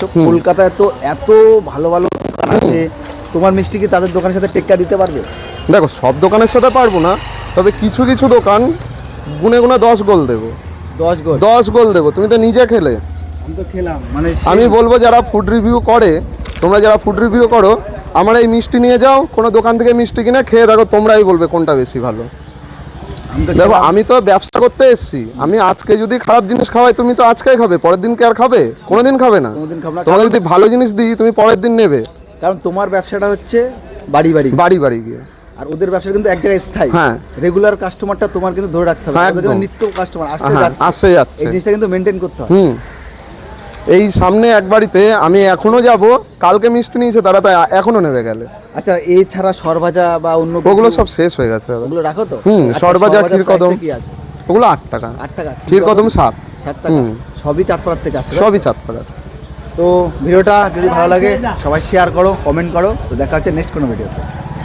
কলকাতায় তো এত ভালো ভালো দোকান আছে, তোমার মিষ্টি কি তাদের দোকানের সাথে টেক্কা দিতে পারবে? দেখো, সব দোকানের সাথে পারবো না, তবে কিছু কিছু দোকান গুনে গুনে 10 গোল দেবো। 10 গোল? 10 গোল দেবো। তুমি তো নিজে খেলে। আমি তো খেলাম, মানে আমি বলবো যারা ফুড রিভিউ করে, তোমরা যারা ফুড রিভিউ করো, আমার এই মিষ্টি নিয়ে যাও কোনো দোকান থেকে মিষ্টি কিনে খেয়ে দেখো, তোমরাই বলবে কোনটা বেশি ভালো। দেখো, আমি তো ব্যবসা করতে এসেছি। আমি আজকে যদি খারাপ জিনিস খাওয়াই, তুমি তো আজকেই খাবে, পরের দিন কি আর খাবে? কোনোদিন খাবে না। তোমাকে যদি ভালো জিনিস দিই, তুমি পরের দিন নেবে। কারণ তোমার ব্যবসাটা হচ্ছে বাড়ি বাড়ি বাড়ি বাড়ি গিয়ে, আর ওদের ব্যবসা কিন্তু এক জায়গায় স্থায়ী। হ্যাঁ, রেগুলার কাস্টমারটা তোমার কিন্তু ধরে রাখতে হবে। ওদের কিন্তু নিত্য কাস্টমার আসছে যাচ্ছে, এই জিনিসটা কিন্তু মেনটেন করতে হবে। এই সামনে এক বাড়িতে আমি এখনো যাব, কালকে মিষ্টি নিয়েছে তারা, তাই এখনো নেবে গেলে। আচ্ছা, এছাড়া সরভাজা বা অন্য ওগুলো সব শেষ হয়ে গেছে। ওগুলো রাখো তো? সরভাজা, ক্ষীরকদম কি আছে? ওগুলো 8 টাকা। 8 টাকা? ক্ষীরকদম 7 টাকা। সবই চাঁদপাড়ার থেকে আসে? সবই চাঁদপাড়ার। তো ভিডিওটা যদি ভালো লাগে সবাই শেয়ার করো, কমেন্ট করো। তো দেখা হচ্ছে নেক্সট কোনো ভিডিওতে।